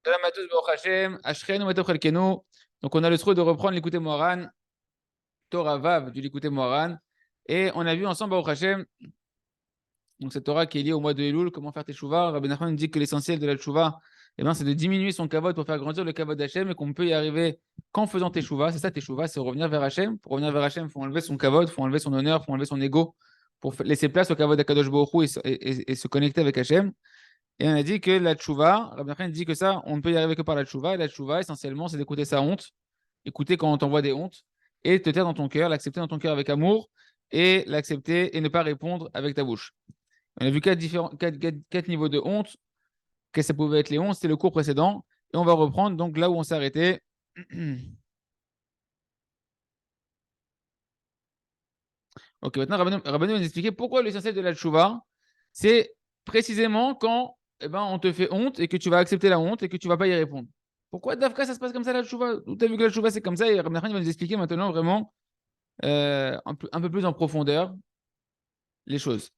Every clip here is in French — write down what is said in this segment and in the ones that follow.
Salam à tous, Baruch Hashem, Ashkenu Matov Chalkenu. Donc, on a le souhait de reprendre l'écouter Moharan, Torah Vav du l'écouter Moharan. Et on a vu ensemble, Baruch Hashem, donc cette Torah qui est liée au mois de Elul, comment faire Teshuvah. Rabbi Nachman nous dit que l'essentiel de la Teshuvah, eh ben, c'est de diminuer son kavod pour faire grandir le kavod d'Hachem et qu'on peut y arriver qu'en faisant Teshuvah. C'est ça, Teshuvah, c'est revenir vers Hachem. Pour revenir vers Hachem, il faut enlever son kavod, il faut enlever son honneur, il faut enlever son ego pour laisser place au kavod d'Akadosh Baruch Hu et se connecter avec Hachem. Et on a dit que la tchouva, Rabbi Nachman dit que ça, on ne peut y arriver que par la tchouva. Et la tchouva, essentiellement, c'est d'écouter sa honte, écouter quand on t'envoie des hontes, et te taire dans ton cœur, l'accepter dans ton cœur avec amour, et l'accepter et ne pas répondre avec ta bouche. On a vu quatre niveaux de honte, que ça pouvait être les hontes, c'était le cours précédent. Et on va reprendre donc là où on s'est arrêté. Ok, maintenant, Rabbeinu va nous expliquer pourquoi l'essentiel de la tchouva, c'est précisément quand on te fait honte et que tu vas accepter la honte et que tu ne vas pas y répondre. Pourquoi Dafka, ça se passe comme ça la tchouva? Tu as vu que la tchouva, c'est comme ça et Rabbeinu va nous expliquer maintenant vraiment un peu plus en profondeur les choses.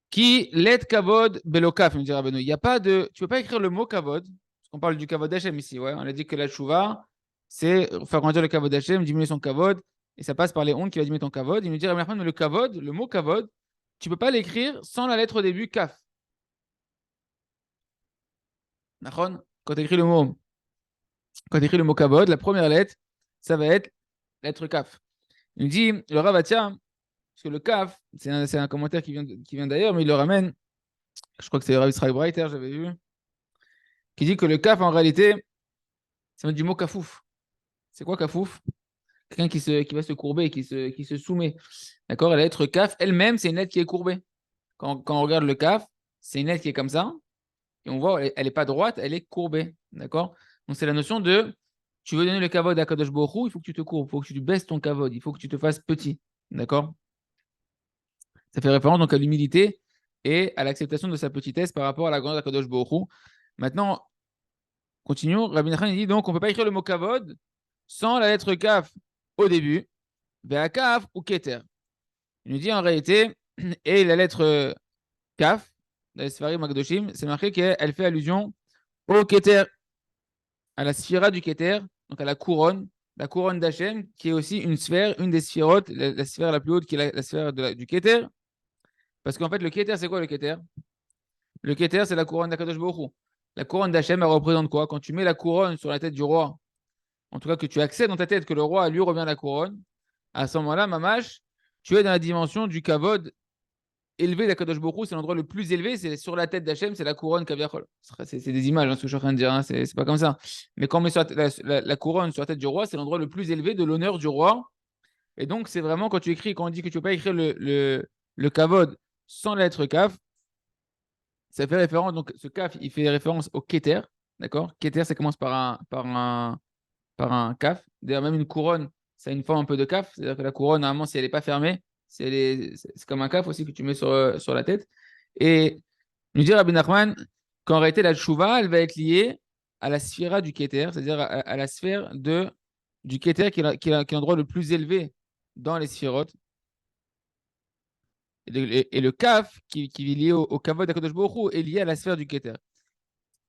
Qui l'aide kavod belokaf, nous dit Rabbeinu. Il y a pas de. Tu ne peux pas écrire le mot kavod, parce qu'on parle du kavod d'Hachem ici. Ouais. On a dit que la tchouva, c'est faire grandir le kavod d'Hachem, diminuer son kavod. Et ça passe par les hontes qui va diminuer ton kavod. Il nous dit, mais le kavod, le mot kavod, tu ne peux pas l'écrire sans la lettre au début, kaf. Quand tu écris le mot kavod, la première lettre, ça va être lettre kaf. Il nous dit, le Ravatia, parce que le kaf, c'est un commentaire qui vient d'ailleurs, mais il le ramène. Je crois que c'est Rav Israël Breiter, j'avais vu, qui dit que le kaf, en réalité, ça vient du mot kafouf. C'est quoi kafouf? Quelqu'un qui va se courber et qui se soumet. D'accord? Et la lettre kaf, elle-même, c'est une lettre qui est courbée. Quand on regarde le kaf, c'est une lettre qui est comme ça. Et on voit, elle n'est pas droite, elle est courbée. D'accord? Donc, c'est la notion de tu veux donner le kavod à Kadosh Baruch Hu, il faut que tu te courbes, il faut que tu baisses ton kavod, il faut que tu te fasses petit. D'accord? Ça fait référence donc à l'humilité et à l'acceptation de sa petitesse par rapport à la grandeur de Kadosh Baruch Hu. Maintenant, continuons. Rabbi Nachman dit donc on ne peut pas écrire le mot kavod sans la lettre kaf au début, kaf ou keter. Il nous dit en réalité, et la lettre kaf, dans les Sfarim Magdoshim, c'est marqué qu'elle fait allusion au keter, à la sphira du keter, donc à la couronne d'Hachem, qui est aussi une sphère, une des sphirotes, la sphère la plus haute qui est la sphère du keter. Parce qu'en fait, le keter, c'est quoi le keter? Le keter, c'est la couronne d'Akadosh Baruch Hu. La couronne d'Hachem, elle représente quoi? Quand tu mets la couronne sur la tête du roi, en tout cas que tu acceptes dans ta tête que le roi, lui, revient la couronne, à ce moment-là, mamash, tu es dans la dimension du kavod élevé d'Akadosh Baruch Hu, c'est l'endroit le plus élevé, c'est sur la tête d'Hachem, c'est la couronne Kaviachol. C'est des images, ce que je suis en train de dire, hein, c'est pas comme ça. Mais quand on met sur la couronne sur la tête du roi, c'est l'endroit le plus élevé de l'honneur du roi. Et donc, c'est vraiment quand on dit que tu ne peux pas écrire le kavod sans la lettre kaf, ça fait référence, donc ce kaf, il fait référence au keter, d'accord? Keter, ça commence par un kaf. D'ailleurs, même une couronne, ça a une forme un peu de kaf, c'est-à-dire que la couronne, normalement, si elle n'est pas fermée, c'est comme un kaf aussi que tu mets sur la tête. Et nous dit Rabbi Nachman qu'en réalité, la tchouva, elle va être liée à la sphira du keter, c'est-à-dire à la sphère du keter qui est l'endroit le plus élevé dans les sphirotes. Et le kaf, qui est lié au kavod d'Akadosh Baruch Hu, est lié à la sphère du keter.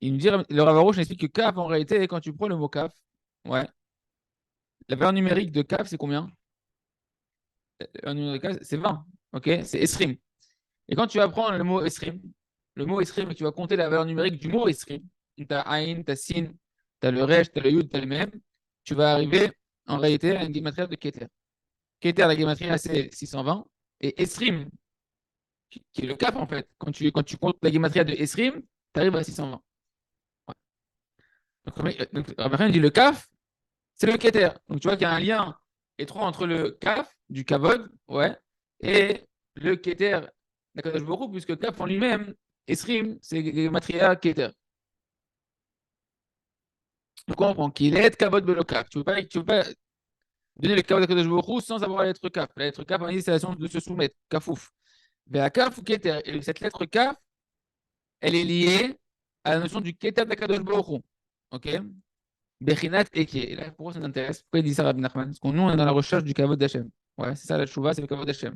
Il nous dit, le Rav Arush explique que kaf, en réalité, quand tu prends le mot kaf, ouais, la valeur numérique de kaf, c'est combien? La valeur numérique de kaf, c'est 20, ok? C'est esrim. Et quand tu vas prendre le mot esrim, et tu vas compter la valeur numérique du mot esrim, tu as aïn, tu as sin, tu as le resh, tu as le yud, tu as le même, tu vas arriver en réalité à une gématria de keter. Keter, la gématria, c'est 620, et esrim, qui est le kaf en fait. Quand tu comptes la gématria de esrim, tu arrives à 620. Ouais. Donc, Rabbi dit le kaf, c'est le keter. Donc, tu vois qu'il y a un lien étroit entre le kaf, du kavod, ouais, et le keter d'Akadosh Baruch Hu, puisque kaf en lui-même, esrim, c'est matria keter. Donc, on comprend qu'il est kavod belo kaf. Tu ne peux pas donner le kavod d'Akadosh Baruch Hu sans avoir la lettre kaf. La lettre kaf, on dit, c'est la de se soumettre, kafouf. Mais à kaf ou keter, et cette lettre kaf, elle est liée à la notion du keter d'Akadosh Baruch Hu. Ok? Bechinat Eke. Et là, pourquoi ça t'intéresse? Pourquoi il dit ça, Rabbi Nachman? Parce que nous, on est dans la recherche du kavod d'Hachem. Ouais, c'est ça la chouva, c'est le kavod d'Hachem.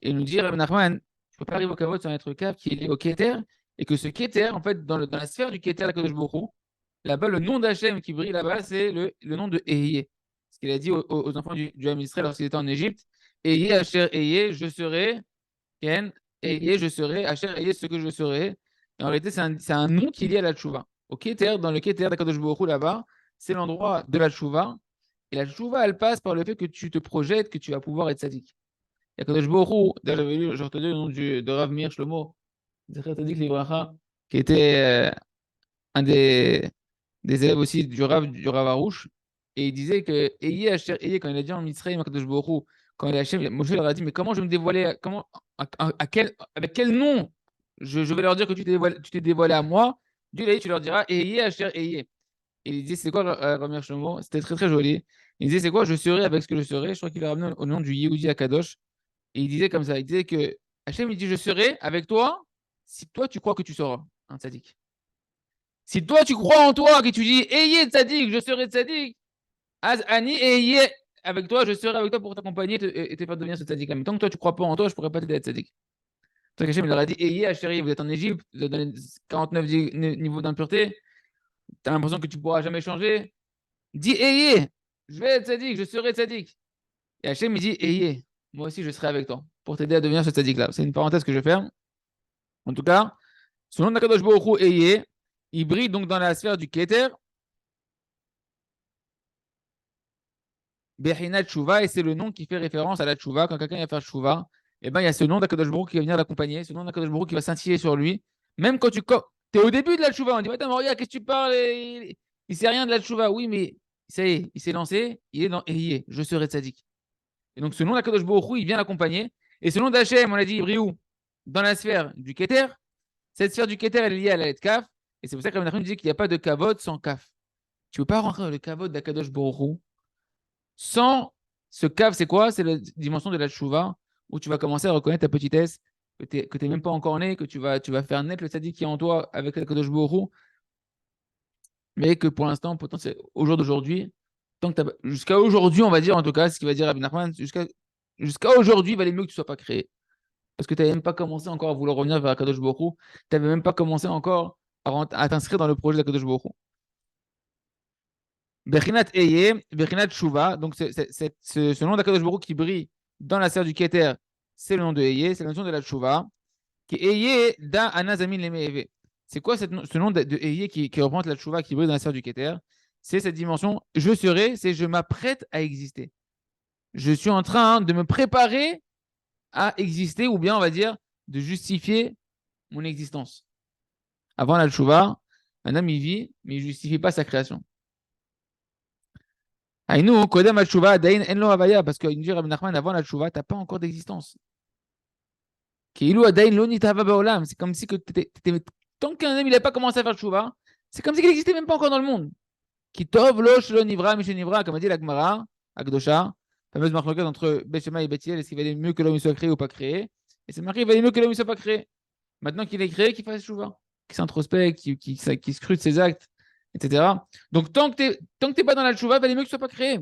Et il nous dit, Rabbi Nachman, tu ne peux pas arriver au kavod sans être kav qui est lié au keter, et que ce keter, en fait, dans la sphère du keter d'Akadosh Baruch Hu, Là-bas, le nom d'Hachem qui brille là-bas, c'est le nom de Ehyeh. Ce qu'il a dit aux enfants du Ham Israël lorsqu'il était en Égypte. Ehyeh, Asher, Ehyeh, je serai. Ken, Ehyeh, je serai. Asher, Ehyeh, ce que je serai. Et en réalité, c'est un nom qui est lié à la Tchouva. Au Keter, dans le Keter d'Akadosh Baruch Hu, là-bas, c'est l'endroit de la Tchouva. Et la Tchouva, elle passe par le fait que tu te projettes, que tu vas pouvoir être sadique. Et Akadosh Baruch Hu, d'ailleurs, j'avais lu, j'ai entendu le nom de Rav Meir Shlomo, Zecher Tzadik Livracha, qui était un des élèves aussi du Rav Arouche, et il disait que Eye Asher Eye, quand il a dit en Mitzrayim, Akadosh Baruch Hu, quand il a Hachem, Moshe leur a dit, mais comment je vais me dévoiler, avec quel nom je vais leur dire que tu t'es dévoilé à moi. Dieu il a dit, tu leur diras Eye Asher Eye. Et il disait, c'est quoi, Ramir Shlomo? C'était très très joli. Il disait, c'est quoi, je serai avec ce que je serai. Je crois qu'il a ramené au nom du Yehudi Akadosh. Et il disait comme ça, il disait que Hachem, il dit, je serai avec toi si toi tu crois que tu seras un tzaddik. Si toi, tu crois en toi, que tu dis, ayez tzaddik, je serai tzaddik, Az Ani, ayez avec toi, je serai avec toi pour t'accompagner et te faire devenir ce tzaddik-là. Mais tant que toi, tu crois pas en toi, je pourrais pas t'aider à être tzaddik. Toi, Hachem, il leur a dit, ayez, Hachéri, vous êtes en Égypte, vous êtes dans les 49 niveaux d'impureté, tu as l'impression que tu pourras jamais changer. Dis, ayez, je vais être tzaddik, je serai tzaddik. Et Hachem, il dit, ayez, moi aussi, je serai avec toi pour t'aider à devenir ce tzaddik-là. C'est une parenthèse que je ferme. En tout cas, selon Nakadosh Baruch Hu, ayez, il brille donc dans la sphère du Keter. Bechina Tchouva, et c'est le nom qui fait référence à la Tchouva. Quand quelqu'un va faire Tchouva, eh ben, il y a ce nom d'Akadosh Baruch qui va venir l'accompagner, ce nom d'Akadosh Baruch qui va scintiller sur lui. Même quand tu es au début de la Tchouva, on dit, attends, regarde, qu'est-ce que tu parles? Il sait rien de la Tchouva. Oui, mais ça y est, il s'est lancé, il est dans Ehiyeh, je serai tzaddik. Et donc, ce nom d'Akadosh Baruch il vient l'accompagner. Et ce nom d'Hachem, on a dit, Briou, dans la sphère du Keter, cette sphère du Keter, elle est liée à la lettre Kaf. Et c'est pour ça que Rabbi Nachman dit qu'il n'y a pas de Kavod sans Kaf. Tu ne peux pas rentrer dans le Kavod d'Akadosh Baruch sans ce cave, c'est quoi? C'est la dimension de la tchouva où tu vas commencer à reconnaître ta petitesse, que tu n'es même pas encore né, que tu vas faire naître le tzaddik qui est en toi avec le Kadosh Baruch Hu, mais que pour l'instant, au jour d'aujourd'hui, jusqu'à aujourd'hui, on va dire en tout cas, ce qui va dire Rabbi Nachman, jusqu'à aujourd'hui, il valait mieux que tu ne sois pas créé. Parce que tu n'avais même pas commencé encore à vouloir revenir vers Kadosh Baruch Hu, tu n'avais même pas commencé encore à t'inscrire dans le projet de Kadosh Baruch Hu. Bechinat Eye, Bechinat Shuva, donc ce nom d'Akadosh Baruch qui brille dans la serre du Keter, c'est le nom de Eye, c'est la notion de la Shuva, qui est Eye da Anazamin Lemeeve. C'est quoi ce nom de Eye qui représente la Shuva qui brille dans la serre du Keter? C'est cette dimension, je serai, c'est je m'apprête à exister. Je suis en train de me préparer à exister, ou bien on va dire de justifier mon existence. Avant la Shuva, un homme il vit, mais il ne justifie pas sa création. Aïnou, Kodem Hatshuva, Dain Enlo Havaya, parce qu'il nous dit Rabbi Nachman, avant la Tshuva, tu n'as pas encore d'existence. Keilou Adain Lo Nitava Baolam, c'est comme si que tant qu'un homme n'a pas commencé à faire Tshuva, c'est comme s'il n'existait même pas encore dans le monde. Kitov Lo Shlo Nivra, Mishe Nivra, comme a dit la Gemara, Akdosha, fameuse marque entre Bethshema et Bethiel, est-ce qu'il valait mieux que l'homme soit créé ou pas créé? Et c'est marqué, il valait mieux que l'homme ne soit pas créé. Maintenant qu'il est créé, qu'il fasse Tshuva, qu'il s'introspecte, qu'il scrute ses actes, etc. Donc tant que tu n'es pas dans la Tshuva, il valait mieux que tu ne sois pas créé.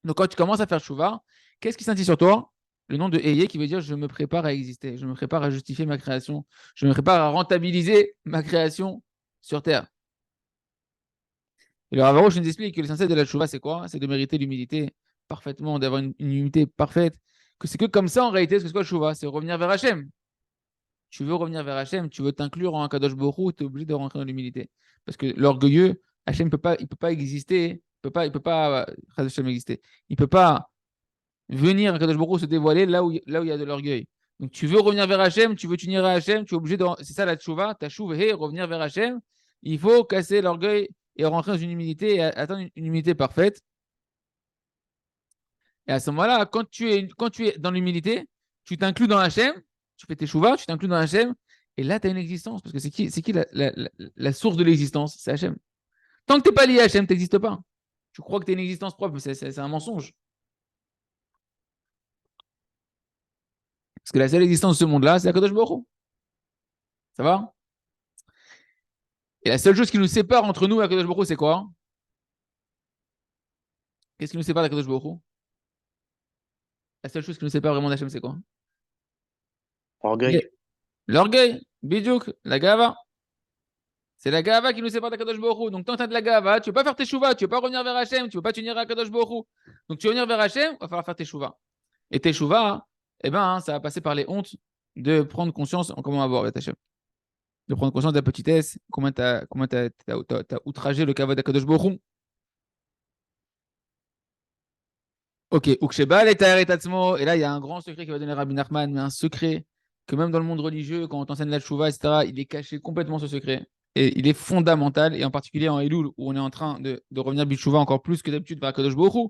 Donc, quand tu commences à faire Chouva, qu'est-ce qui scintille sur toi? Le nom de Eye qui veut dire je me prépare à exister, je me prépare à justifier ma création, je me prépare à rentabiliser ma création sur Terre. Et le Ravarouche nous explique que l'essentiel de la Chouva, c'est quoi? C'est de mériter l'humilité parfaitement, d'avoir une humilité parfaite. Que c'est que comme ça, en réalité, ce que c'est quoi le Chouva? C'est revenir vers Hachem. Tu veux revenir vers Hachem, tu veux t'inclure en Kadosh Baruch tu es obligé de rentrer dans l'humilité. Parce que l'orgueilleux, Hachem il peut pas exister, il peut pas Hachem exister. Il peut pas venir à Kadosh Baruch se dévoiler là où il y a de l'orgueil. Donc tu veux revenir vers Hachem, tu veux t'unir à Hachem, tu es obligé de. C'est ça la tchouva, ta chouva, revenir vers Hachem. Il faut casser l'orgueil et rentrer dans une humilité et atteindre une humilité parfaite. Et à ce moment-là, quand tu es dans l'humilité, tu t'inclus dans Hachem, tu fais tes chouvas, tu t'inclus dans Hachem, et là, tu as une existence. Parce que c'est qui la source de l'existence? C'est Hachem. Tant que tu n'es pas lié à Hachem, tu n'existes pas. Tu crois que tu as une existence propre, mais c'est un mensonge. Parce que la seule existence de ce monde-là, c'est la Kadosh Baruch Hu. Ça va? Et la seule chose qui nous sépare entre nous et Kadosh Baruch Hu, c'est quoi? Qu'est-ce qui nous sépare d'Akadosh Baruch Hu? La seule chose qui nous sépare vraiment d'Hachem, c'est quoi? Orgueil. L'orgueil, Bidjouk, la gava. C'est la gava qui nous sépare d'Akadosh Baruch Hu. Donc, tant que tu as de la gava, tu ne veux pas faire tes chouvas, tu ne veux pas revenir vers Hachem, tu ne veux pas t'unir à Akadosh Baruch Hu. Donc, tu veux venir vers Hachem, il va falloir faire tes chouvas. Et tes chouvas, eh ben, ça va passer par les hontes de prendre conscience en comment avoir avec Hachem. De prendre conscience de la petitesse, comment tu as outragé le kavod d'Akadosh Baruch Hu. Ok, Uksheba, et Tatzmo. Et là, il y a un grand secret qui va donner Rabbi Nachman, mais un secret que même dans le monde religieux, quand on t'enseigne la tchouva, etc., il est caché complètement ce secret. Et il est fondamental, et en particulier en Elul, où on est en train de revenir Bitchouva encore plus que d'habitude vers Kadosh Baruch Hu.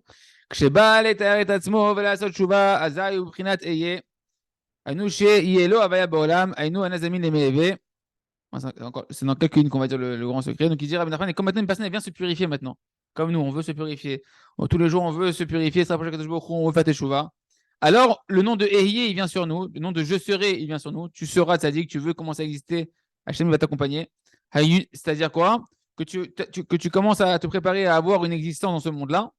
Uksheba, et Tatzmo, Velasot Tchouva, Azai, Ubrinat, Eye, Anouche, Yelo, Avaya Baolam, Ainu, Anazamin, Lemeve. C'est dans quelques-unes qu'on va dire le grand secret. Donc il dit Rabbi Nachman, et comme maintenant une personne elle vient se purifier maintenant, comme nous, on veut se purifier. Tous les jours, on veut se purifier, se rapprocher de Kadosh Baruch Hu, on veut faire teshuva. Alors, le nom de Ehyeh, il vient sur nous. Le nom de Je serai, il vient sur nous. Tu seras tzaddik, tu veux commencer à exister. Hachem va t'accompagner. C'est-à-dire quoi? Que tu commences à te préparer à avoir une existence dans ce monde-là.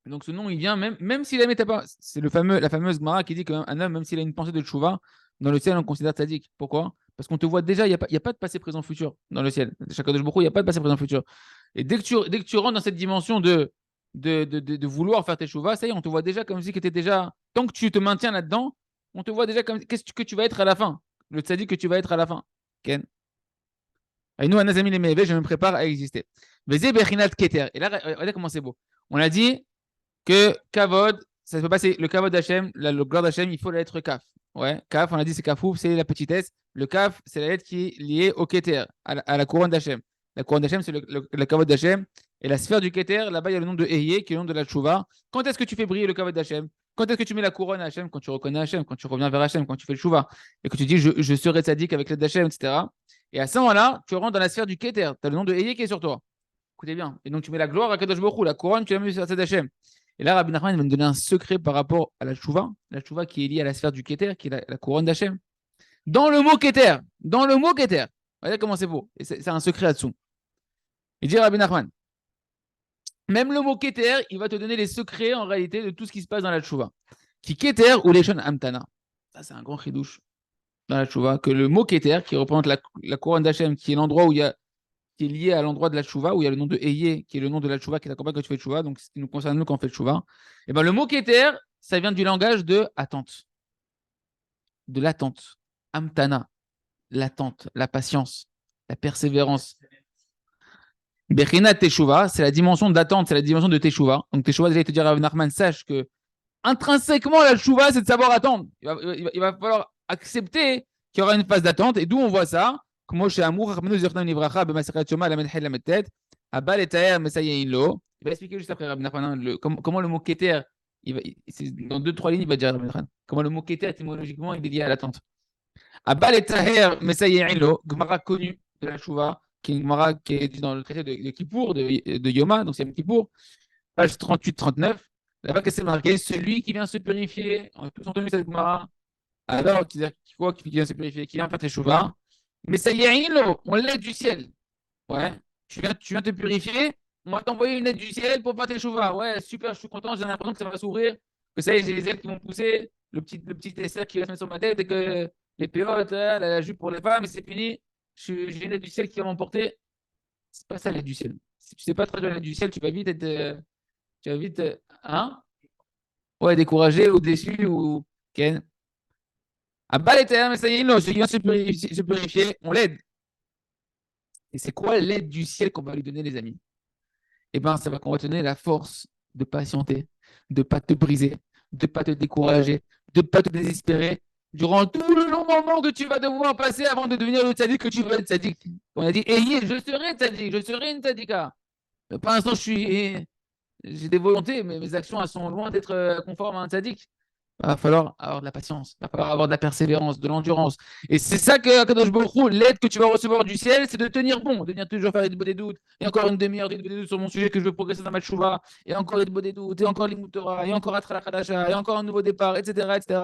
Donc ce nom, il vient même s'il a pas. C'est la fameuse Gemara qui dit qu'un homme, même s'il a une pensée de tchouva, dans le ciel, on le considère tzaddik. Pourquoi? Parce qu'on te voit déjà, il n'y a pas de passé, présent, futur dans le ciel. Chaque de il n'y a pas de passé, présent, futur. Et dès que tu rentres dans cette dimension de vouloir faire tes chouvas, ça y est, on te voit déjà comme si tu étais déjà. Tant que tu te maintiens là-dedans, on te voit déjà comme. Qu'est-ce que tu vas être à la fin? Le tzaddik que tu vas être à la fin. Ken. Et nous, Anazami les Meheve, je me prépare à exister. Vezé Bechinat Keter. Et là, regardez comment c'est beau. On a dit que Kavod, ça ne peut pas, c'est le Kavod d'Hachem, le gloire d'Hachem, il faut la lettre Kaf. Ouais, Kaf, on a dit c'est Kafouf, c'est la petitesse. Le Kaf, c'est la lettre qui est liée au Keter, à la couronne d'Hachem. La couronne d'Hachem, c'est le Kavod d'Hachem. Et la sphère du Keter, là-bas, il y a le nom de Ehyeh, qui est le nom de la Tchouva. Quand est-ce que tu fais briller le Kavod d'Hachem? Quand est-ce que tu mets la couronne à Hachem? Quand tu reconnais Hachem, quand tu reviens vers Hachem, quand tu fais le Tchouva. Et que tu dis je serai tzaddik avec l'aide d'Hachem, etc. Et à ce moment-là, tu rentres dans la sphère du Keter. Tu as le nom de Ehyeh qui est sur toi. Écoutez bien. Et donc, tu mets la gloire à Kadosh Baruch Hu, la couronne, tu la mets sur Tzad Hashem. Et là, Rabbi Nachman va me donner un secret par rapport à la Tchouva qui est liée à la sphère du Keter, qui est la couronne d'Hachem. Dans le mot Keter, regardez comment c'est beau. Et c'est un secret là-dessous. Il dit Rabbi Nachman, même le mot Keter, il va te donner les secrets en réalité de tout ce qui se passe dans la Tchouva. Qui Keter ou Leshon Amtana. Ça, c'est un grand chidouche dans la Tchouva. Que le mot Keter, qui représente la couronne d'Hachem, qui est l'endroit où il y a qui est lié à l'endroit de la tchouva, où il y a le nom de Ehyeh, qui est le nom de la tchouva qui t'accompagne quand tu fais tchouva, donc ce qui nous concerne nous quand on fait tchouva. Et ben le mot Keter, ça vient du langage de attente, de l'attente, amtana, l'attente, la patience, la persévérance. Bechina teshuva, c'est la dimension d'attente, c'est la dimension de teshuva. Donc teshuva, déjà, il te dit à Nachman, sache que intrinsèquement, la tchouva, c'est de savoir attendre. Il va falloir accepter qu'il y aura une phase d'attente. Et d'où on voit ça? Comme chez Amour, il va expliquer juste après Rabbi Nachman comment le mot Keter, dans 2-3 lignes, il va dire Rabbi Nachman, comment le mot Keter, étymologiquement, il est lié à l'attente. Abal et Taher, Messayeilo, Gemara connu de la Chouva, qui est une Gemara qui est dans le traité de Kippour, de Yoma, donc c'est Kippour, page 38-39. Là-bas, qu'est-ce que c'est marqué? Celui qui vient se purifier, on a tous entendu cette Gemara, alors, qui vient se purifier, qui vient faire tes Chouva, mais ça y est, on l'aide du ciel. Ouais. Tu viens te purifier, on va t'envoyer une aide du ciel pour faire tes chouvas. Ouais, super, je suis content, j'ai l'impression que ça va s'ouvrir, que ça y est, j'ai les ailes qui vont pousser, le petit dessert qui va se mettre sur ma tête et que les péotes, la jupe pour les femmes, et c'est fini. J'ai une aide du ciel qui va m'emporter. C'est pas ça l'aide du ciel. Si tu sais pas traduire l'aide du ciel, tu vas vite hein? Ouais, découragé ou déçu ou. Ken. À bas les termes, ça y est, non, celui qui vient se purifier, on l'aide. Et c'est quoi l'aide du ciel qu'on va lui donner, les amis? Eh bien, ça va qu'on va te donner la force de patienter, de ne pas te briser, de ne pas te décourager, de ne pas te désespérer durant tout le long moment que tu vas devoir passer avant de devenir le tzaddik que tu veux être tzaddik. On a dit, je serai tzaddik, je serai une tzaddika. Pour l'instant, j'ai des volontés, mais mes actions elles sont loin d'être conformes à un tzaddik. Il va falloir avoir de la patience, il va falloir avoir de la persévérance, de l'endurance. Et c'est ça que Kadosh Baruch Hu, l'aide que tu vas recevoir du ciel, c'est de tenir bon, de venir toujours faire des doutes. Et encore une demi-heure des doutes sur mon sujet que je veux progresser dans ma tchouva. Et encore des doutes, et encore l'Imoutora, et encore Atra Khadasha, et encore un nouveau départ, etc. etc.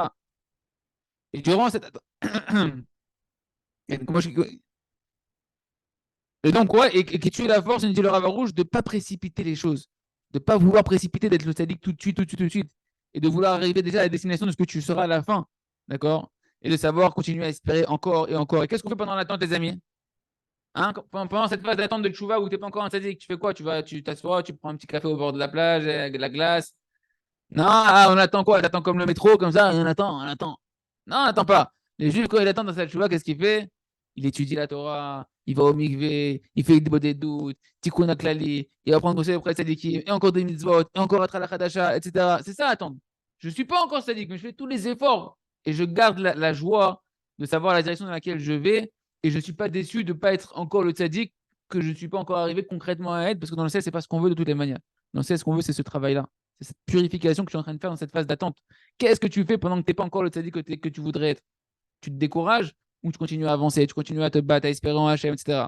Et durant cette. Et donc, ouais, et que tu aies la force, nous dit le Rav Rouge, de ne pas précipiter les choses, de ne pas vouloir précipiter, d'être le tzaddik tout de suite, tout de suite, tout de suite. Et de vouloir arriver déjà à la destination de ce que tu seras à la fin. D'accord? Et de savoir continuer à espérer encore et encore. Et qu'est-ce qu'on fait pendant l'attente, les amis? Hein, pendant cette phase d'attente de tchouva où tu n'es pas encore un tzaddik, tu fais quoi? Tu t'assois, tu prends un petit café au bord de la plage, avec de la glace. Non, on attend quoi? T'attends comme le métro, comme ça, on attend. Non, on attend pas. Les juifs, quand ils attendent dans cette tchouva, qu'est-ce qu'il fait? Il étudie la Torah, il va au mikvé, il fait des doutes, tikkun haklali, il va prendre conseil auprès de tzaddikim, et encore des mitzvot, et encore être à la Hadasha, etc. C'est ça, attendre. Je ne suis pas encore tzaddik, mais je fais tous les efforts et je garde la joie de savoir la direction dans laquelle je vais et je ne suis pas déçu de ne pas être encore le tzaddik que je ne suis pas encore arrivé concrètement à être parce que dans le ciel, ce n'est pas ce qu'on veut de toutes les manières. Dans le ciel, ce qu'on veut, c'est ce travail-là. C'est cette purification que tu es en train de faire dans cette phase d'attente. Qu'est-ce que tu fais pendant que tu n'es pas encore le tzaddik que tu voudrais être? Tu te décourages ou tu continues à avancer, tu continues à te battre, à espérer en HM, etc.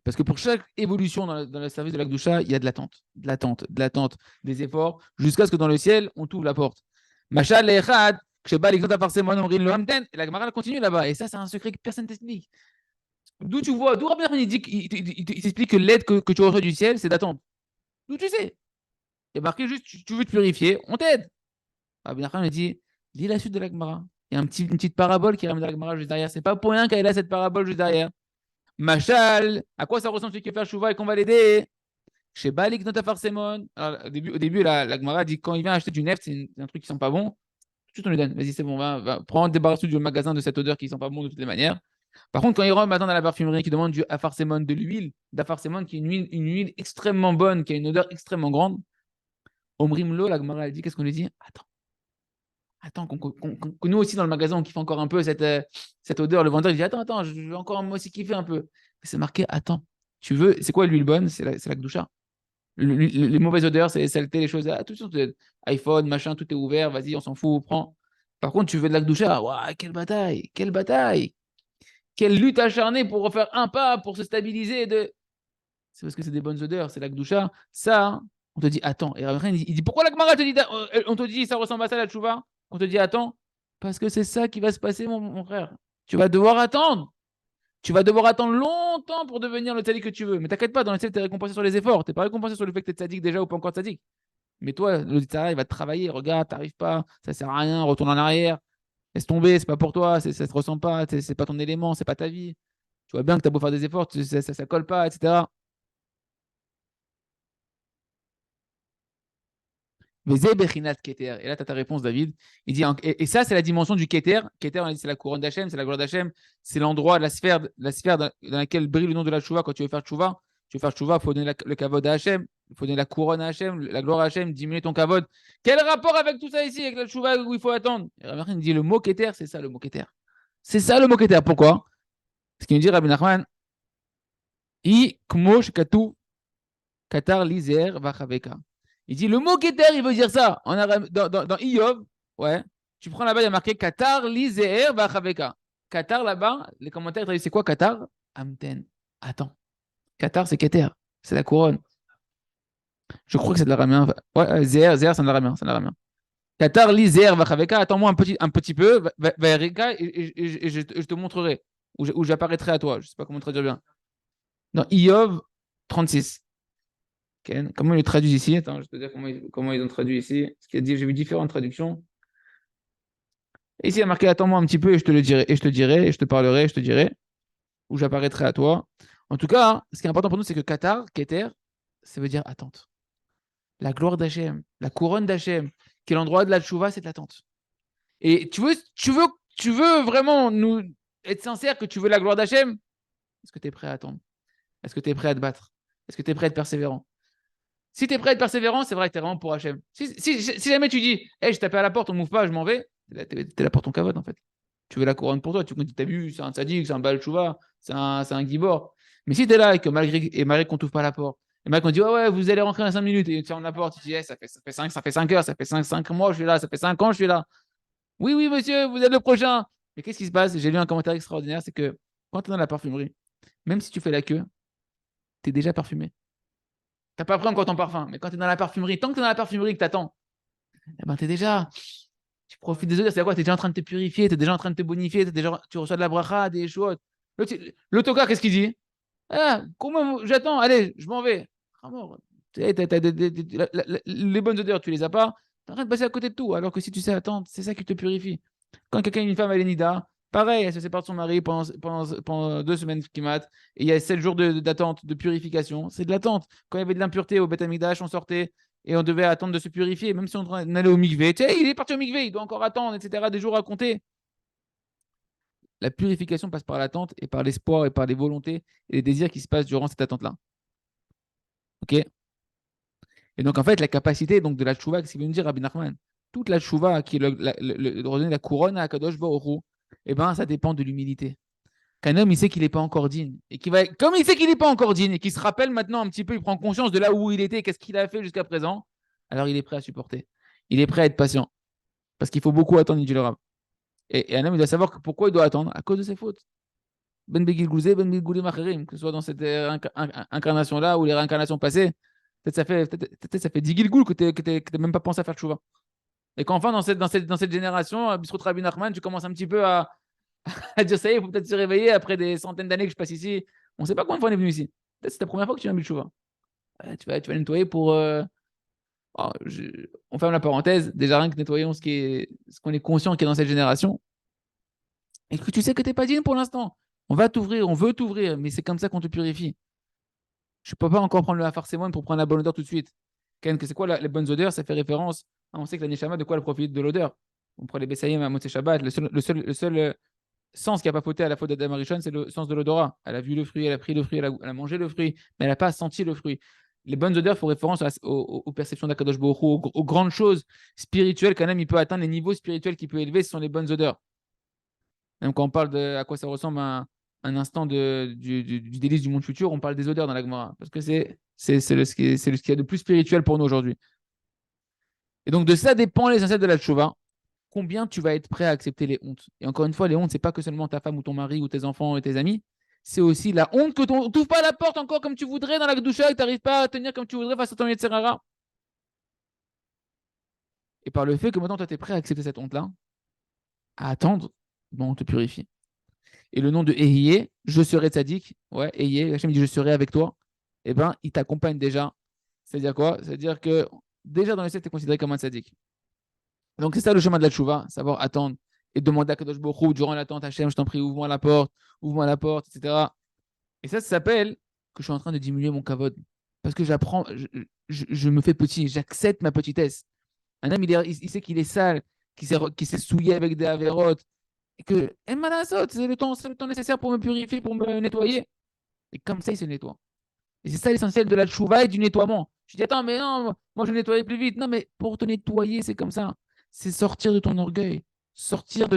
Parce que pour chaque évolution dans le service de l'Akdoucha, il y a de l'attente, de l'attente, de l'attente, des efforts, jusqu'à ce que dans le ciel, on t'ouvre la porte. Machal Echad, Ksheba l'exemple forcément Omrin le Hamten, et la Gemara continue là-bas. Et ça, c'est un secret que personne ne t'explique. D'où tu vois, d'où Rabbi Nachman, il dit il t'explique que l'aide que tu reçois du ciel, c'est d'attendre. D'où tu sais? Il y a marqué juste, tu veux te purifier, on t'aide. Rabbi Nachman me dit, lis la suite de la Gemara. Il y a une petite parabole qui ramène la Gemara juste derrière. C'est pas pour rien qu'elle a cette parabole juste derrière. Machal, à quoi ça ressemble celui qui fait Chouva et qu'on va l'aider? Chez Balik Notafarsemon. Au début la Gemara dit quand il vient acheter du neft, c'est un truc qui sent pas bon. Tout de suite, on lui donne. Vas-y, c'est bon, va prendre, débarrasse-toi du magasin de cette odeur qui sent pas bon de toutes les manières. Par contre, quand il rentre maintenant dans la parfumerie, qui demande du afarsemon, de l'huile, d'afarsemon, qui est une huile extrêmement bonne, qui a une odeur extrêmement grande, Omrimlo, la Gemara, elle dit qu'est-ce qu'on lui dit? Attends, que nous aussi dans le magasin, on kiffe encore un peu cette odeur. Le vendeur, il dit attends, je veux encore moi aussi kiffer un peu. C'est marqué attends. Tu veux, c'est quoi l'huile bonne? C'est la Gdoucha. Les mauvaises odeurs, c'est saleté, les choses. Tout de suite, iPhone, machin, tout est ouvert, vas-y, on s'en fout, prends. Par contre, tu veux de la Gdoucha, waouh, quelle bataille, quelle bataille, quelle lutte acharnée pour refaire un pas, pour se stabiliser. C'est parce que c'est des bonnes odeurs, c'est la Gdoucha. Ça, on te dit attends. Et après, il dit pourquoi la Gemara te dit, on te dit ça ressemble à ça la tchouva? On te dit attends, parce que c'est ça qui va se passer, mon frère. Tu vas devoir attendre. Tu vas devoir attendre longtemps pour devenir le tzaddik que tu veux. Mais t'inquiète pas, dans le ciel, tu es récompensé sur les efforts. Tu n'es pas récompensé sur le fait que tu es tzaddik déjà ou pas encore tzaddik. Mais toi, le tzaddik, il va te travailler. Regarde, t'arrives pas, ça sert à rien, retourne en arrière. Laisse tomber, c'est pas pour toi, ça te ressemble pas, c'est pas ton élément, c'est pas ta vie. Tu vois bien que tu as beau faire des efforts, ça colle pas, etc. Mais Bechinat Keter. Et là, tu as ta réponse, David. Il dit, et ça, c'est la dimension du Keter. Keter, c'est la couronne d'Hachem, c'est la gloire d'Hachem. C'est l'endroit, la sphère dans laquelle brille le nom de la Chouva quand tu veux faire Chouva. Tu veux faire Chouva, il faut donner le kavod à Hachem. Il faut donner la couronne à Hachem, la gloire à Hachem, diminuer ton kavod. Quel rapport avec tout ça ici, avec la Chouva où il faut attendre? Et Rabbi Nachman dit le mot Keter, c'est ça le mot Keter. C'est ça le mot Keter. Pourquoi? Parce qu'il me dit Rabbi Nachman, I kmosh katu katar lizer vachaveka. Il dit le mot Keter, il veut dire ça. Dans Iyov, ouais, tu prends là-bas, il y a marqué Katar li zeher v'achaveka. Katar là-bas, les commentaires traduisent c'est quoi Katar? Amten. Attends. Katar, c'est Keter. C'est la couronne. Je crois que c'est de l'araméen. Ouais, zeher, c'est de l'araméen. C'est de l'araméen. Katar li zeher v'achaveka. Attends-moi un petit peu. V'erika, et je te montrerai. Où j'apparaîtrai à toi. Je ne sais pas comment traduire bien. Dans Iyov 36. Okay. Comment ils le traduisent ici? Attends, je vais te dire comment ils ont traduit ici. Parce qu'il y a j'ai vu différentes traductions. Et ici, il y a marqué attends-moi un petit peu et je te le dirai, et je te dirai, et je te parlerai, et je te dirai, où j'apparaîtrai à toi. En tout cas, ce qui est important pour nous, c'est que Qatar, Keter, ça veut dire attente. La gloire d'Hachem, la couronne d'Hachem, qui est l'endroit de la tchouva, c'est l'attente. Et tu veux vraiment nous être sincère que tu veux la gloire d'Hachem? Est-ce que tu es prêt à attendre? Est-ce que tu es prêt à te battre? Est-ce que tu es prêt à être persévérant? Si tu es prêt à être persévérant, c'est vrai que tu es vraiment pour Hachem. Si jamais tu dis, hey, je tape à la porte, on ne m'ouvre pas, je m'en vais, tu es là pour ton kavod en fait. Tu veux la couronne pour toi, tu as vu, c'est un tzaddik, c'est un Baal Tshuva, c'est un Gibor. Mais si tu es là et que malgré qu'on ne t'ouvre pas la porte, et malgré qu'on dit, ouais, vous allez rentrer dans 5 minutes, et tu fermes la porte, tu dis, hey, ça fait 5 heures, ça fait 5 mois, je suis là, ça fait 5 ans, je suis là. Oui, oui, monsieur, vous êtes le prochain. Mais qu'est-ce qui se passe? J'ai lu un commentaire extraordinaire, c'est que quand tu es dans la parfumerie, même si tu fais la queue, tu es déjà parfumé. T'as pas pris encore ton parfum, mais quand tu es dans la parfumerie, tant que tu es dans la parfumerie que tu attends, eh ben, tu profites des odeurs, c'est quoi? Tu es déjà en train de te purifier, tu es déjà en train de te bonifier, tu reçois de la bracha, des choses. Le toka, qu'est-ce qu'il dit? Ah, comment j'attends, allez, je m'en vais. Les bonnes odeurs, tu les as pas, tu es en train de passer à côté de tout, alors que si tu sais attendre, c'est ça qui te purifie. Quand quelqu'un, une femme, elle est nida, Pareil, elle se sépare de son mari pendant 2 semaines qui matent, et il y a 7 jours d'attente, de purification. C'est de l'attente. Quand il y avait de l'impureté au Beth Amikdash, on sortait et on devait attendre de se purifier, même si on allait au mikvé. Tu sais, il est parti au mikvé, il doit encore attendre, etc. Des jours à compter. La purification passe par l'attente et par l'espoir et par les volontés et les désirs qui se passent durant cette attente-là. Ok. Et donc, en fait, la capacité donc, de la tchouva, qu'est-ce qu'il veut nous dire, Rabbi Nachman? Toute la tchouva qui est redonner la couronne à Kadosh Baruch Hu, eh ben, ça dépend de l'humilité. Qu'un homme, il sait qu'il n'est pas encore digne. Et comme il sait qu'il n'est pas encore digne et qu'il se rappelle maintenant un petit peu, il prend conscience de là où il était, qu'est-ce qu'il a fait jusqu'à présent, alors il est prêt à supporter. Il est prêt à être patient. Parce qu'il faut beaucoup attendre, dit le Rav. Et un homme, il doit savoir pourquoi il doit attendre, à cause de ses fautes. Ben Begil Gouzé, Ben Begil Macherim, que ce soit dans cette incarnation-là ou les réincarnations passées, peut-être ça fait 10 Gilgoul que tu n'as même pas pensé à faire tchouva. Et qu'enfin, dans cette génération, Bisrot Rabbi Nachman, tu commences un petit peu à dire ça y est, il faut peut-être se réveiller après des centaines d'années que je passe ici. On ne sait pas combien de fois on est venu ici. Peut-être que c'est ta première fois que tu viens à Bilchouva. Tu vas nettoyer pour. Oh, on ferme la parenthèse. Déjà, rien que nettoyons ce qu'on est conscient qu'il y a dans cette génération. Et que tu sais que tu n'es pas digne pour l'instant. On va t'ouvrir, on veut t'ouvrir, mais c'est comme ça qu'on te purifie. Je ne peux pas encore prendre le Hafarsemon pour prendre la bonne odeur tout de suite. Ken, que c'est quoi les bonnes odeurs? Ça fait référence. On sait que la Neshama, de quoi elle profite? De l'odeur. On prend les Bessaïm à Motzei Shabbat. Le seul sens qui n'a pas fauté à la faute d'Adam Arishon, c'est le sens de l'odorat. Elle a vu le fruit, elle a pris le fruit, elle a mangé le fruit, mais elle n'a pas senti le fruit. Les bonnes odeurs font référence aux perceptions d'Akadosh Baruch Hu, aux grandes choses spirituelles qu'un homme il peut atteindre, les niveaux spirituels qu'il peut élever, ce sont les bonnes odeurs. Même quand on parle de à quoi ça ressemble un instant du délice du monde futur, on parle des odeurs dans la Gemara, parce que c'est ce qu'il y a de plus spirituel pour nous aujourd'hui. Et donc de ça dépend l'essentiel de la tchouva. Combien tu vas être prêt à accepter les hontes. Et encore une fois, les hontes, c'est pas que seulement ta femme ou ton mari ou tes enfants et tes amis, c'est aussi la honte que tu n'ouvres pas la porte encore comme tu voudrais dans la douche et que tu n'arrives pas à tenir comme tu voudrais face à ton Yetzirara. Et par le fait que maintenant, toi, tu es prêt à accepter cette honte-là, à attendre, bon, on te purifie. Et le nom de Ehiyé, je serai tzaddik, ouais, Ehiyé, Hachem dit je serai avec toi, eh ben, il t'accompagne déjà. C'est-à-dire quoi? C'est-à-dire que déjà dans le ciel, tu es considéré comme un tzaddik. Donc, c'est ça le chemin de la tchouva, savoir attendre et demander à Kadosh Baruch Hu, durant l'attente, Hachem, je t'en prie, ouvre-moi la porte, etc. Et ça s'appelle que je suis en train de diminuer mon kavod. Parce que j'apprends, je me fais petit, j'accepte ma petitesse. Un homme, il sait qu'il est sale, qu'il s'est souillé avec des avérotes, et que, c'est le temps nécessaire pour me purifier, pour me nettoyer. Et comme ça, il se nettoie. Et c'est ça l'essentiel de la tchouva et du nettoiement. Je dis, attends, mais non, moi je vais nettoyer plus vite. Non, mais pour te nettoyer, c'est comme ça. C'est sortir de ton orgueil, sortir de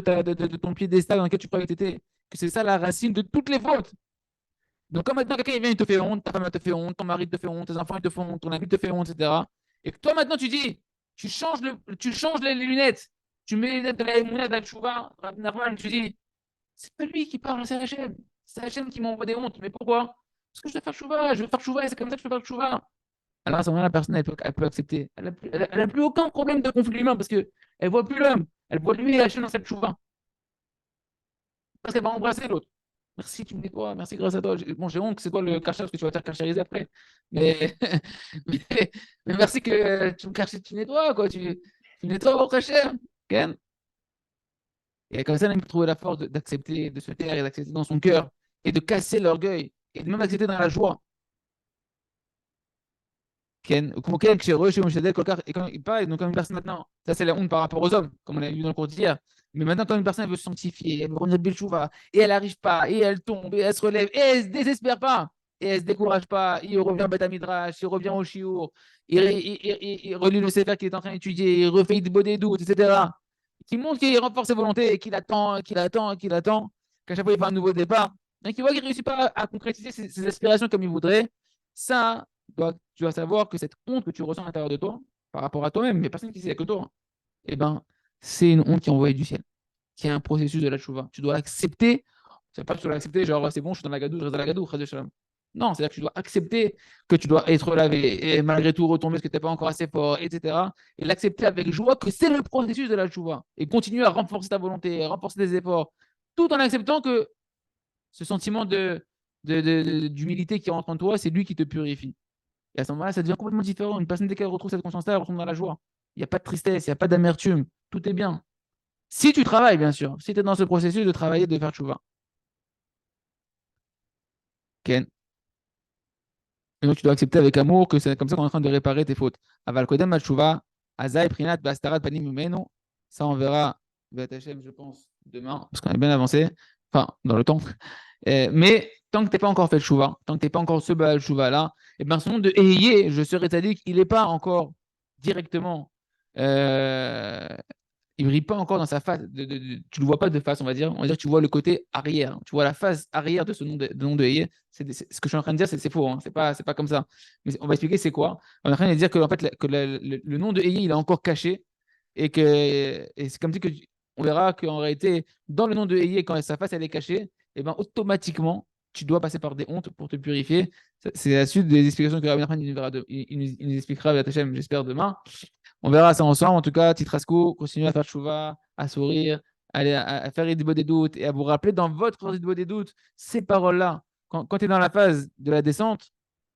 ton piédestal dans lequel tu croyais que tu étais. Que c'est ça la racine de toutes les fautes. Donc, quand maintenant quelqu'un vient, il te fait honte, ta femme te fait honte, ton mari te fait honte, tes enfants ils te font honte, ton ami te fait honte, etc. Et que toi maintenant tu dis, tu changes les lunettes, tu mets les lunettes de la Emouna, de la Tchouva, normal, tu dis, c'est pas lui qui parle, c'est Hachem. C'est Hachem qui m'envoie des hontes. Mais pourquoi? Parce que je dois faire Tchouva, je veux faire Tchouva et c'est comme ça que je peux faire Tchouva. Alors à ce moment-là, la personne, elle peut accepter. Elle a plus aucun problème de conflit humain parce qu'elle ne voit plus l'homme. Elle voit lui et Hachem dans cette Tchouva. Parce qu'elle va embrasser l'autre. Merci, tu me nettoies. Merci, grâce à toi. Bon, j'ai honte que c'est toi le cachage que tu vas te faire cachériser après. Mais, mais, mais merci que tu me caches, tu nettoies, quoi. Tu nettoies votre cher. Ken. Et comme ça, on peut trouver la force d'accepter, de se taire et d'accepter dans son cœur et de casser l'orgueil et de même accepter dans la joie. Ken, comme Ken, chez Roche, chez Mouchadel, et comme il parle, donc comme une personne maintenant, ça c'est la honte par rapport aux hommes, comme on l'a vu dans le cours d'hier. Mais maintenant, quand une personne veut se sanctifier, elle veut revenir de Belchouva, et elle n'arrive pas, et elle tombe, et elle se relève, et elle ne se désespère pas, et elle ne se décourage pas, il revient au Beth Midrash, il revient au Shiur, il relit le Sefer qu'il est en train d'étudier, il refait des doutes, etc. Qui montre qu'il renforce ses volontés, et qu'il attend, qu'il attend, qu'il attend, qu'à chaque fois il fait un nouveau départ, et qu'il voit qu'il ne réussit pas à concrétiser ses aspirations comme il voudrait. Ça, tu dois savoir que cette honte que tu ressens à l'intérieur de toi, par rapport à toi-même, mais personne qui sait que toi, eh ben, c'est une honte qui est envoyée du ciel, qui est un processus de la tchouva. Tu dois l'accepter. C'est pas que tu dois l'accepter, genre c'est bon, je suis dans la gadoue, je reste dans la gadoue, non, c'est-à-dire que tu dois accepter que tu dois être lavé et malgré tout retomber parce que tu n'es pas encore assez fort, etc. Et l'accepter avec joie que c'est le processus de la tchouva. Et continuer à renforcer ta volonté, à renforcer tes efforts, tout en acceptant que ce sentiment d'humilité qui rentre en toi, c'est lui qui te purifie. Et à ce moment-là, ça devient complètement différent. Une personne, dès qu'elle retrouve cette conscience-là, elle retombe dans la joie. Il n'y a pas de tristesse, il n'y a pas d'amertume. Tout est bien. Si tu travailles, bien sûr. Si tu es dans ce processus de travailler, de faire tchouva. Ken. Et donc, tu dois accepter avec amour que c'est comme ça qu'on est en train de réparer tes fautes. Aval kodem tchouva, azai prinat bastarat panim mimenu. Ça, on verra, Be'at Hashem, je pense, demain, parce qu'on est bien avancé. Enfin, dans le temps. Mais tant que tu n'es pas encore fait le chouva, tant que tu n'es pas encore ce Baal chouva là, et bien ce nom de Ehiyé, je serais dit qu'il n'est pas encore directement, euh, il ne brille pas encore dans sa face, tu ne le vois pas de face, on va dire que tu vois le côté arrière, tu vois la face arrière de ce nom de Ehiyé. Ce que je suis en train de dire, c'est faux, hein, c'est pas comme ça. Mais on va expliquer c'est quoi. On est en train de dire que, en fait, le nom de Ehiyé, il est encore caché, et c'est comme ça que on verra qu'en réalité, dans le nom de Ehiyé, quand sa face elle est cachée, et ben automatiquement, tu dois passer par des hontes pour te purifier. C'est la suite des explications que Rabbi Nachman il nous expliquera avec Hachem, j'espère, demain. On verra ça ensemble. En tout cas, Titrasco, continuez à faire chouva, à sourire, à faire Idbo des doutes et à vous rappeler dans votre Idbo des doutes ces paroles-là. Quand tu es dans la phase de la descente,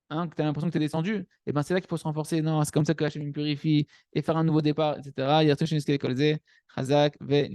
hein, que tu as l'impression que tu es descendu, et ben c'est là qu'il faut se renforcer. Non, c'est comme ça que Hachem me purifie et faire un nouveau départ, etc. Chazak, ve